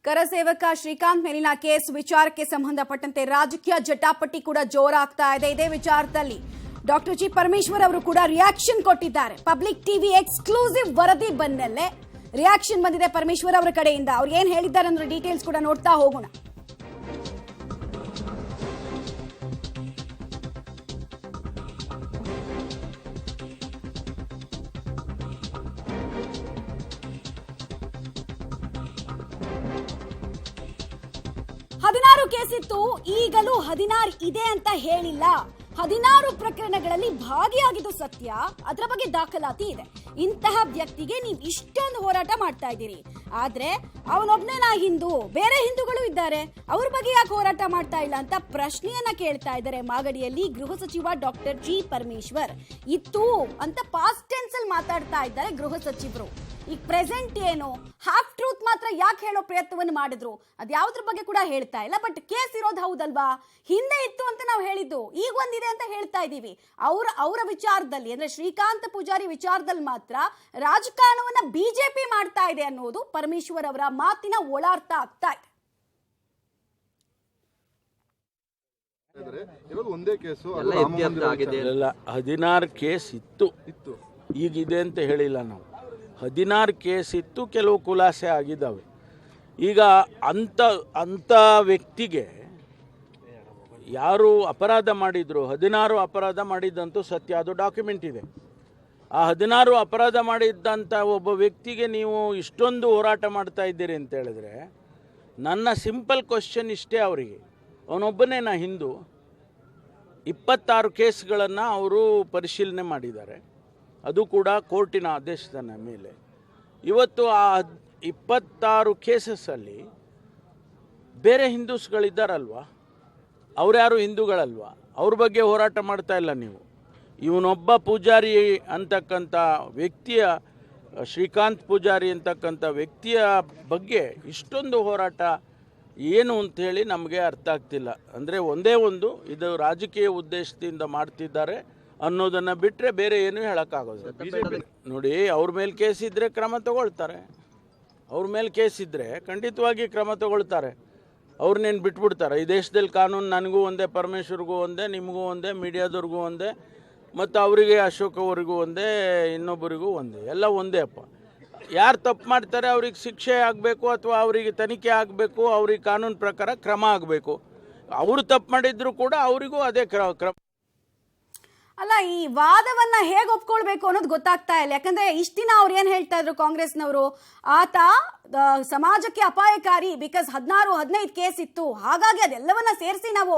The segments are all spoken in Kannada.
ಕರಸೇವಕ ಶ್ರೀಕಾಂತ್ ಮೇಲಿನ ಕೇಸ್ ವಿಚಾರಕ್ಕೆ ಸಂಬಂಧಪಟ್ಟಂತೆ ರಾಜಕೀಯ ಜಟಾಪಟಿ ಕೂಡ ಜೋರಾಗ್ತಾ ಇದೆ. ಇದೇ ವಿಚಾರದಲ್ಲಿ ಡಾಕ್ಟರ್ ಜಿ ಪರಮೇಶ್ವರ್ ಅವರು ಕೂಡ ರಿಯಾಕ್ಷನ್ ಕೊಟ್ಟಿದ್ದಾರೆ. ಪಬ್ಲಿಕ್ ಟಿವಿ ಎಕ್ಸ್ಕ್ಲೂಸಿವ್ ವರದಿ ಬೆನ್ನಲ್ಲೇ ರಿಯಾಕ್ಷನ್ ಬಂದಿದೆ ಪರಮೇಶ್ವರ್ ಅವರ ಕಡೆಯಿಂದ. ಅವ್ರು ಏನ್ ಹೇಳಿದ್ದಾರೆ ಅಂದ್ರೆ ಡೀಟೇಲ್ಸ್ ಕೂಡ ನೋಡ್ತಾ ಹೋಗೋಣ. ಕೇಸ್ ಇತ್ತು, ಈಗಲೂ 16 ಇದೆ ಅಂತ ಹೇಳಿಲ್ಲ. 16 ಪ್ರಕರಣಗಳಲ್ಲಿ ಭಾಗಿಯಾಗಿದ್ದು ಸತ್ಯ, ಅದರ ಬಗ್ಗೆ ದಾಖಲಾತಿ ಇದೆ. ಇಂತಹ ವ್ಯಕ್ತಿಗೆ ನೀವು ಇಷ್ಟೊಂದು ಹೋರಾಟ ಮಾಡ್ತಾ ಇದ್ದೀರಿ, ಆದ್ರೆ ಅವನೊಬ್ನೇ ನಾ ಹಿಂದೂ, ಬೇರೆ ಹಿಂದೂಗಳು ಇದ್ದಾರೆ, ಅವ್ರ ಬಗ್ಗೆ ಯಾಕೆ ಹೋರಾಟ ಮಾಡ್ತಾ ಇಲ್ಲ ಅಂತ ಪ್ರಶ್ನೆಯನ್ನ ಕೇಳ್ತಾ ಇದ್ದಾರೆ ಮಾಗಡಿಯಲ್ಲಿ ಗೃಹ ಸಚಿವ ಡಾಕ್ಟರ್ ಜಿ ಪರಮೇಶ್ವರ್. ಇತ್ತು ಅಂತ ಪಾಸ್ಟ್ ಟೆನ್ಸ್ ಅಲ್ಲಿ ಮಾತಾಡ್ತಾ ಇದ್ದಾರೆ ಗೃಹ ಸಚಿವರು. ಈಗ ಪ್ರೆಸೆಂಟ್ ಏನು, ಹಾಫ್ ಟ್ರೂತ್ ಮಾತ್ರ ಯಾಕೆ ಹೇಳೋ ಪ್ರಯತ್ನವನ್ನು ಮಾಡಿದ್ರು, ಅದ್ಯಾವುದ್ರ ಬಗ್ಗೆ ಕೂಡ ಹೇಳ್ತಾ ಇಲ್ಲ. ಬಟ್ ಕೇಸ್ ಇರೋದು ಹೌದಲ್ವಾ, ಹಿಂದೆ ಇತ್ತು ಅಂತ ನಾವು ಹೇಳಿದ್ದು, ಈಗ ಒಂದಿದೆ ಅಂತ ಹೇಳ್ತಾ ಇದೀವಿ. ಅವರ ವಿಚಾರದಲ್ಲಿ ಅಂದ್ರೆ ಶ್ರೀಕಾಂತ್ ಪೂಜಾರಿ ವಿಚಾರದಲ್ಲಿ ಮಾತ್ರ ರಾಜಕಾರಣವನ್ನ ಬಿಜೆಪಿ ಮಾಡ್ತಾ ಇದೆ ಅನ್ನೋದು ಪರಮೇಶ್ವರ್ ಅವರ ಮಾತಿನ ಒಳಾರ್ಥ ಆಗ್ತಾ ಇದೆ. ಒಂದೇ ಕೇಸು 16 ಕೇಸ್ ಇತ್ತು, ಈಗಿದೆ ಅಂತ ಹೇಳಿಲ್ಲ ನಾವು. 16 ಕೇಸ್ ಇತ್ತು, ಕೆಲವು ಖುಲಾಸೆ ಆಗಿದ್ದಾವೆ. ಈಗ ಅಂಥ ವ್ಯಕ್ತಿಗೆ ಯಾರು ಅಪರಾಧ ಮಾಡಿದ್ರು, 16 ಅಪರಾಧ ಮಾಡಿದ್ದಂತೂ ಸತ್ಯ, ಅದು ಡಾಕ್ಯುಮೆಂಟ್ ಇದೆ. ಆ 16 ಅಪರಾಧ ಮಾಡಿದ್ದಂಥ ಒಬ್ಬ ವ್ಯಕ್ತಿಗೆ ನೀವು ಇಷ್ಟೊಂದು ಹೋರಾಟ ಮಾಡ್ತಾ ಇದ್ದೀರಿ ಅಂತ ಹೇಳಿದ್ರೆ, ನನ್ನ ಸಿಂಪಲ್ ಕ್ವಶನ್ ಇಷ್ಟೇ ಅವರಿಗೆ, ಅವನೊಬ್ಬನೇ ನಾ ಹಿಂದೂ. 26 ಕೇಸ್ಗಳನ್ನು ಅವರು ಪರಿಶೀಲನೆ ಮಾಡಿದ್ದಾರೆ, ಅದು ಕೂಡ ಕೋರ್ಟಿನ ಆದೇಶದ ಮೇಲೆ. ಇವತ್ತು ಆ 26 ಕೇಸಸ್ಸಲ್ಲಿ ಬೇರೆ ಹಿಂದೂಸ್ಗಳಿದ್ದಾರಲ್ವ, ಅವ್ರ್ಯಾರು ಹಿಂದೂಗಳಲ್ವ, ಅವ್ರ ಬಗ್ಗೆ ಹೋರಾಟ ಮಾಡ್ತಾ ಇಲ್ಲ ನೀವು. ಇವನೊಬ್ಬ ಪೂಜಾರಿ ಅಂತಕ್ಕಂಥ ವ್ಯಕ್ತಿಯ, ಶ್ರೀಕಾಂತ್ ಪೂಜಾರಿ ಅಂತಕ್ಕಂಥ ವ್ಯಕ್ತಿಯ ಬಗ್ಗೆ ಇಷ್ಟೊಂದು ಹೋರಾಟ ಏನು ಅಂಥೇಳಿ ನಮಗೆ ಅರ್ಥ ಆಗ್ತಿಲ್ಲ. ಅಂದರೆ ಒಂದೇ ಒಂದು, ಇದು ರಾಜಕೀಯ ಉದ್ದೇಶದಿಂದ ಮಾಡ್ತಿದ್ದಾರೆ ಅನ್ನೋದನ್ನು ಬಿಟ್ಟರೆ ಬೇರೆ ಏನೂ ಹೇಳೋಕ್ಕಾಗೋದು. ನೋಡಿ, ಅವ್ರ ಮೇಲೆ ಕೇಸ್ ಇದ್ದರೆ ಕ್ರಮ ತಗೊಳ್ತಾರೆ, ಅವ್ರ ಮೇಲೆ ಕೇಸ್ ಇದ್ದರೆ ಖಂಡಿತವಾಗಿ ಕ್ರಮ ತಗೊಳ್ತಾರೆ. ಅವ್ರನ್ನೇನು ಬಿಟ್ಬಿಡ್ತಾರೆ? ಈ ದೇಶದಲ್ಲಿ ಕಾನೂನು ನನಗೂ ಒಂದೇ, ಪರಮೇಶ್ವರ್ಗೂ ಒಂದೇ, ನಿಮಗೂ ಒಂದೇ, ಮೀಡಿಯಾದವ್ರಿಗೂ ಒಂದೇ, ಮತ್ತು ಅವರಿಗೆ ಅಶೋಕ್ ಅವರಿಗೂ ಒಂದೇ, ಇನ್ನೊಬ್ಬರಿಗೂ ಒಂದೇ, ಎಲ್ಲ ಒಂದೇ ಅಪ್ಪ. ಯಾರು ತಪ್ಪು ಮಾಡ್ತಾರೆ ಅವ್ರಿಗೆ ಶಿಕ್ಷೆ ಆಗಬೇಕು, ಅಥವಾ ಅವರಿಗೆ ತನಿಖೆ ಆಗಬೇಕು, ಅವ್ರಿಗೆ ಕಾನೂನು ಪ್ರಕಾರ ಕ್ರಮ ಆಗಬೇಕು. ಅವರು ತಪ್ಪು ಮಾಡಿದ್ರು ಕೂಡ ಅವರಿಗೂ ಅದೇ ಕ್ರಮ. ಅಲ್ಲ, ಈ ವಾದವನ್ನ ಹೇಗೆ ಒಪ್ಕೊಳ್ಬೇಕು ಅನ್ನೋದು ಗೊತ್ತಾಗ್ತಾ ಇಲ್ಲ. ಯಾಕಂದ್ರೆ ಇಷ್ಟ ದಿನ ಅವ್ರು ಏನ್ ಹೇಳ್ತಾ ಇದ್ರು ಕಾಂಗ್ರೆಸ್ನವರು, ಆತ ಸಮಾಜಕ್ಕೆ ಅಪಾಯಕಾರಿ, ಬಿಕಾಸ್ 16-15 ಕೇಸ್ ಇತ್ತು, ಹಾಗಾಗಿ ಅದೆಲ್ಲವನ್ನ ಸೇರಿಸಿ ನಾವು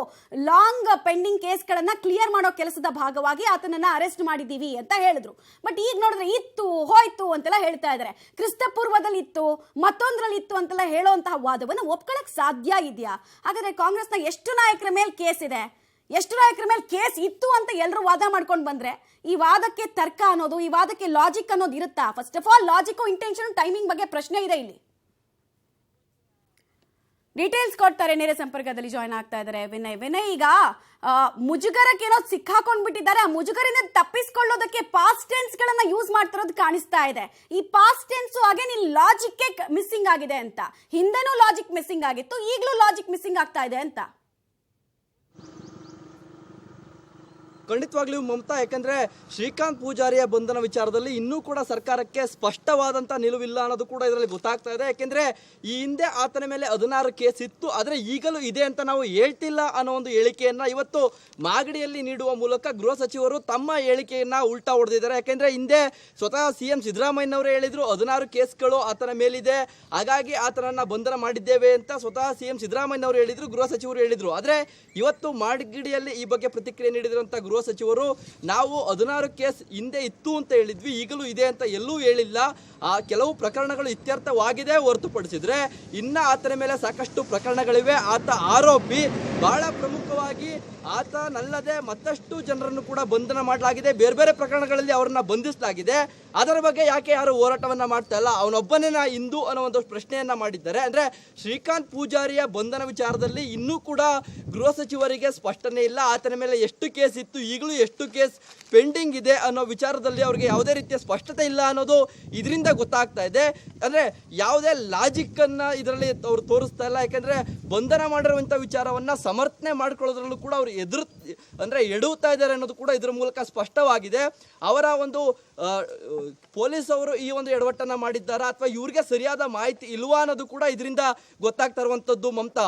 ಲಾಂಗ್ ಪೆಂಡಿಂಗ್ ಕೇಸ್ಗಳನ್ನ ಕ್ಲಿಯರ್ ಮಾಡೋ ಕೆಲಸದ ಭಾಗವಾಗಿ ಆತನನ್ನ ಅರೆಸ್ಟ್ ಮಾಡಿದೀವಿ ಅಂತ ಹೇಳಿದ್ರು. ಬಟ್ ಈಗ ನೋಡಿದ್ರೆ ಇತ್ತು, ಹೋಯ್ತು ಅಂತೆಲ್ಲ ಹೇಳ್ತಾ ಇದ್ದಾರೆ. ಕ್ರಿಸ್ತ ಪೂರ್ವದಲ್ಲಿ ಇತ್ತು, ಮತ್ತೊಂದ್ರಲ್ಲಿ ಇತ್ತು ಅಂತೆಲ್ಲ ಹೇಳೋಂತಹ ವಾದವನ್ನ ಒಪ್ಕೊಳಕ್ ಸಾಧ್ಯ ಇದೆಯಾ? ಹಾಗಾದ್ರೆ ಕಾಂಗ್ರೆಸ್ನ ಎಷ್ಟು ನಾಯಕರ ಮೇಲೆ ಕೇಸ್ ಇದೆ, ಎಷ್ಟು ನಾಯಕರ ಮೇಲೆ ಕೇಸ್ ಇತ್ತು ಅಂತ ಎಲ್ಲರೂ ವಾದ ಮಾಡ್ಕೊಂಡು ಬಂದ್ರೆ ಈ ವಾದಕ್ಕೆ ತರ್ಕ ಅನ್ನೋದು, ಈ ವಾದಕ್ಕೆ ಲಾಜಿಕ್ ಅನ್ನೋದು ಇರುತ್ತಾ? First of all logic, intention, timing ಬಗ್ಗೆ ಪ್ರಶ್ನೆ ಇದೆ ಇಲ್ಲಿ. ಡೀಟೇಲ್ಸ್ ಕೊಡ್ತಾರೆ, ನೇರ ಸಂಪರ್ಕದಲ್ಲಿ ಜಾಯ್ನ್ ಆಗ್ತಾ ಇದ್ದಾರೆ ವಿನಯ್. ಈಗ ಮುಜುಗರಕ್ಕೆ ಏನೋ ಸಿಕ್ಕಾಕೊಂಡ್ಬಿಟ್ಟಿದ್ದಾರೆ. ಆ ಮುಜುಗರಿಂದ ತಪ್ಪಿಸ್ಕೊಳ್ಳೋದಕ್ಕೆ ಪಾಸ್ಟ್ ಟೆನ್ಸ್ ಗಳನ್ನ ಯೂಸ್ ಮಾಡ್ತಿರೋದು ಕಾಣಿಸ್ತಾ ಇದೆ. ಈ ಪಾಸ್ಟ್ ಟೆನ್ಸ್ ಅಗೇನ್ ಇಲ್ಲಿ ಲಾಜಿಕ್ ಮಿಸ್ಸಿಂಗ್ ಆಗಿದೆ ಅಂತ. ಹಿಂದೆನೂ ಲಾಜಿಕ್ ಮಿಸ್ಸಿಂಗ್ ಆಗಿತ್ತು, ಈಗಲೂ ಲಾಜಿಕ್ ಮಿಸ್ಸಿಂಗ್ ಆಗ್ತಾ ಇದೆ ಅಂತ. ಖಂಡಿತವಾಗ್ಲೂ ಮಮತಾ, ಯಾಕಂದ್ರೆ ಶ್ರೀಕಾಂತ್ ಪೂಜಾರಿಯ ಬಂಧನ ವಿಚಾರದಲ್ಲಿ ಇನ್ನೂ ಕೂಡ ಸರ್ಕಾರಕ್ಕೆ ಸ್ಪಷ್ಟವಾದಂಥ ನಿಲುವಿಲ್ಲ ಅನ್ನೋದು ಕೂಡ ಇದರಲ್ಲಿ ಗೊತ್ತಾಗ್ತಾ ಇದೆ. ಯಾಕೆಂದ್ರೆ ಈ ಹಿಂದೆ ಆತನ ಮೇಲೆ 16 ಕೇಸ್ ಇತ್ತು, ಆದರೆ ಈಗಲೂ ಇದೆ ಅಂತ ನಾವು ಹೇಳ್ತಿಲ್ಲ ಅನ್ನೋ ಒಂದು ಹೇಳಿಕೆಯನ್ನ ಇವತ್ತು ಮಾಗಡಿಯಲ್ಲಿ ನೀಡುವ ಮೂಲಕ ಗೃಹ ಸಚಿವರು ತಮ್ಮ ಹೇಳಿಕೆಯನ್ನ ಉಲ್ಟಾ ಹೊಡೆದಿದ್ದಾರೆ. ಯಾಕೆಂದ್ರೆ ಹಿಂದೆ ಸ್ವತಃ CM ಸಿದ್ದರಾಮಯ್ಯನವರೇ ಹೇಳಿದ್ರು 16 ಕೇಸ್ಗಳು ಆತನ ಮೇಲಿದೆ, ಹಾಗಾಗಿ ಆತನನ್ನ ಬಂಧನ ಮಾಡಿದ್ದೇವೆ ಅಂತ ಸ್ವತಃ CM ಸಿದ್ದರಾಮಯ್ಯನವರು ಹೇಳಿದ್ರು, ಗೃಹ ಸಚಿವರು ಹೇಳಿದ್ರು. ಆದರೆ ಇವತ್ತು ಮಾಗಡಿಯಲ್ಲಿ ಈ ಬಗ್ಗೆ ಪ್ರತಿಕ್ರಿಯೆ ನೀಡಿದಂಥ ಗೃಹ ಸಚಿವರು, ನಾವು 16 ಕೇಸ್ ಹಿಂದೆ ಇತ್ತು ಅಂತ ಹೇಳಿದ್ವಿ, ಈಗಲೂ ಇದೆ ಅಂತ ಎಲ್ಲೂ ಹೇಳಿಲ್ಲ. ಆ ಕೆಲವು ಪ್ರಕರಣಗಳು ಇತ್ಯರ್ಥವಾಗಿದೆ ಹೊರತುಪಡಿಸಿದ್ರೆ ಇನ್ನ ಆತನ ಮೇಲೆ ಸಾಕಷ್ಟು ಪ್ರಕರಣಗಳಿವೆ. ಆತ ಆರೋಪಿ, ಬಹಳ ಪ್ರಮುಖವಾಗಿ ಆತನಲ್ಲದೆ ಮತ್ತಷ್ಟು ಜನರನ್ನು ಕೂಡ ಬಂಧನ ಮಾಡಲಾಗಿದೆ, ಬೇರೆ ಬೇರೆ ಪ್ರಕರಣಗಳಲ್ಲಿ ಅವರನ್ನ ಬಂಧಿಸಲಾಗಿದೆ. ಅದರ ಬಗ್ಗೆ ಯಾಕೆ ಯಾರು ಹೋರಾಟವನ್ನ ಮಾಡ್ತಾ ಇಲ್ಲ? ಅವನೊಬ್ಬನೇ ಹಿಂದೂ ಅನ್ನೋ ಒಂದು ಪ್ರಶ್ನೆಯನ್ನ ಮಾಡಿದ್ದಾರೆ. ಅಂದ್ರೆ ಶ್ರೀಕಾಂತ್ ಪೂಜಾರಿಯ ಬಂಧನ ವಿಚಾರದಲ್ಲಿ ಇನ್ನೂ ಕೂಡ ಗೃಹ ಸಚಿವರಿಗೆ ಸ್ಪಷ್ಟನೆ ಇಲ್ಲ. ಆತನ ಮೇಲೆ ಎಷ್ಟು ಕೇಸ್ ಇತ್ತು, ಈಗಲೂ ಎಷ್ಟು ಕೇಸ್ ಪೆಂಡಿಂಗ್ ಇದೆ ಅನ್ನೋ ವಿಚಾರದಲ್ಲಿ ಅವ್ರಿಗೆ ಯಾವುದೇ ರೀತಿಯ ಸ್ಪಷ್ಟತೆ ಇಲ್ಲ ಅನ್ನೋದು ಇದರಿಂದ ಗೊತ್ತಾಗ್ತಾ ಇದೆ. ಅಂದರೆ ಯಾವುದೇ ಲಾಜಿಕ್ಕನ್ನು ಇದರಲ್ಲಿ ಅವರು ತೋರಿಸ್ತಾ ಇಲ್ಲ. ಯಾಕೆಂದರೆ ಬಂಧನ ಮಾಡಿರುವಂಥ ವಿಚಾರವನ್ನು ಸಮರ್ಥನೆ ಮಾಡ್ಕೊಳ್ಳೋದ್ರಲ್ಲೂ ಕೂಡ ಅವರು ಎಡುತ್ತಾ ಇದ್ದಾರೆ ಅನ್ನೋದು ಕೂಡ ಇದರ ಮೂಲಕ ಸ್ಪಷ್ಟವಾಗಿದೆ. ಅವರ ಒಂದು ಪೊಲೀಸ್ ಅವರು ಈ ಒಂದು ಎಡವಟ್ಟನ್ನು ಮಾಡಿದ್ದಾರಾ ಅಥವಾ ಇವ್ರಿಗೆ ಸರಿಯಾದ ಮಾಹಿತಿ ಇಲ್ವಾ ಅನ್ನೋದು ಕೂಡ ಇದರಿಂದ ಗೊತ್ತಾಗ್ತಾ ಇರುವಂಥದ್ದು. ಮಮತಾ,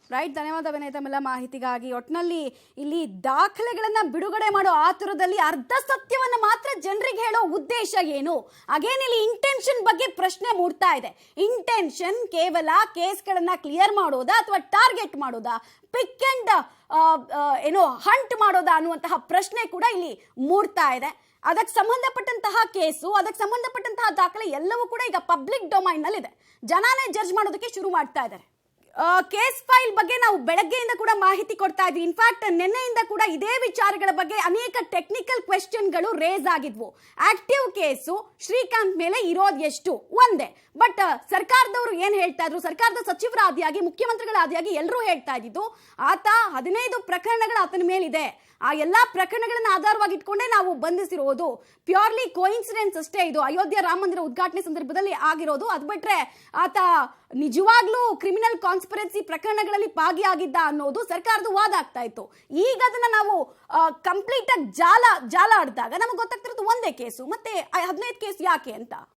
ರೈಟ್, ಧನ್ಯವಾದ ವಿನಯ್ ತಮ್ಮೆಲ್ಲ ಮಾಹಿತಿಗಾಗಿ. ಒಟ್ಟಿನಲ್ಲಿ ಇಲ್ಲಿ ದಾಖಲೆಗಳನ್ನ ಬಿಡುಗಡೆ ಮಾಡೋ ಆತುರದಲ್ಲಿ ಅರ್ಧ ಸತ್ಯವನ್ನ ಮಾತ್ರ ಜನರಿಗೆ ಹೇಳೋ ಉದ್ದೇಶ ಏನು? ಅಗೇನ್ ಇಲ್ಲಿ ಇಂಟೆನ್ಷನ್ ಬಗ್ಗೆ ಪ್ರಶ್ನೆ ಮೂಡ್ತಾ ಇದೆ. ಇಂಟೆನ್ಷನ್ ಕೇವಲ ಕೇಸ್ಗಳನ್ನ ಕ್ಲಿಯರ್ ಮಾಡೋದಾ ಅಥವಾ ಟಾರ್ಗೆಟ್ ಮಾಡೋದಾ, ಪಿಕ್ ಅಂಡ್ ಹಂಟ್ ಮಾಡೋದಾ ಅನ್ನುವಂತಹ ಪ್ರಶ್ನೆ ಕೂಡ ಇಲ್ಲಿ ಮೂಡ್ತಾ ಇದೆ. ಅದಕ್ಕೆ ಸಂಬಂಧಪಟ್ಟಂತಹ ಕೇಸು, ಅದಕ್ಕೆ ಸಂಬಂಧಪಟ್ಟಂತಹ ದಾಖಲೆ ಎಲ್ಲವೂ ಕೂಡ ಈಗ ಪಬ್ಲಿಕ್ ಡೊಮೈನ್ ನಲ್ಲಿ ಇದೆ. ಜನನೇ ಜಡ್ಜ್ ಮಾಡೋದಕ್ಕೆ ಶುರು ಮಾಡ್ತಾ ಇದ್ದಾರೆ. ಕೇಸ್ ಫೈಲ್ ಬಗ್ಗೆ ನಾವು ಬೆಳಗ್ಗೆಯಿಂದ ಕೂಡ ಮಾಹಿತಿ ಕೊಡ್ತಾ ಇದ್ವಿ. ಇನ್ಫ್ಯಾಕ್ಟ್ ನಿನ್ನೆಯಿಂದ ಕೂಡ ಇದೇ ವಿಚಾರಗಳ ಬಗ್ಗೆ ಅನೇಕ ಟೆಕ್ನಿಕಲ್ ಕ್ವೆಶ್ಚನ್ಗಳು ರೇಸ್ ಆಗಿದ್ವು. ಆಕ್ಟಿವ್ ಕೇಸು ಶ್ರೀಕಾಂತ್ ಮೇಲೆ ಇರೋದು ಎಷ್ಟು ಒಂದೇ, ಬಟ್ ಸರ್ಕಾರದವರು ಏನ್ ಹೇಳ್ತಾ ಇದ್ರು, ಸರ್ಕಾರದ ಸಚಿವರ ಆದಿಯಾಗಿ ಮುಖ್ಯಮಂತ್ರಿಗಳ ಆದಿಯಾಗಿ ಎಲ್ಲರೂ ಹೇಳ್ತಾ ಇದ್ದಿದ್ದು ಆತ 15 ಪ್ರಕರಣಗಳು ಆತನ ಮೇಲಿದೆ, ಆ ಎಲ್ಲಾ ಪ್ರಕರಣಗಳನ್ನ ಆಧಾರವಾಗಿ ಇಟ್ಕೊಂಡೇ ನಾವು ಬಂಧಿಸಿರೋದು, ಪ್ಯೂರ್ಲಿ ಕೋಇನ್ಸಿಡೆನ್ಸ್ ಅಷ್ಟೇ ಇದು, ಅಯೋಧ್ಯೆ ರಾಮ ಮಂದಿರ ಉದ್ಘಾಟನೆ ಸಂದರ್ಭದಲ್ಲಿ ಆಗಿರೋದು. ಅದು ಬಿಟ್ರೆ ಆತ ನಿಜವಾಗ್ಲೂ ಕ್ರಿಮಿನಲ್ ಕಾನ್ಸ್ಪಿರೆನ್ಸಿ ಪ್ರಕರಣಗಳಲ್ಲಿ ಭಾಗಿಯಾಗಿದ್ದ ಅನ್ನೋದು ಸರ್ಕಾರದ ವಾದ ಆಗ್ತಾ ಇತ್ತು. ಈಗ ಅದನ್ನ ನಾವು ಕಂಪ್ಲೀಟ್ ಆಗಿ ಜಾಲ ಆಡಿದಾಗ ನಮಗೆ ಗೊತ್ತಾಗ್ತಿರೋದು ಒಂದೇ ಕೇಸು, ಮತ್ತೆ 15 ಕೇಸ್ ಯಾಕೆ ಅಂತ.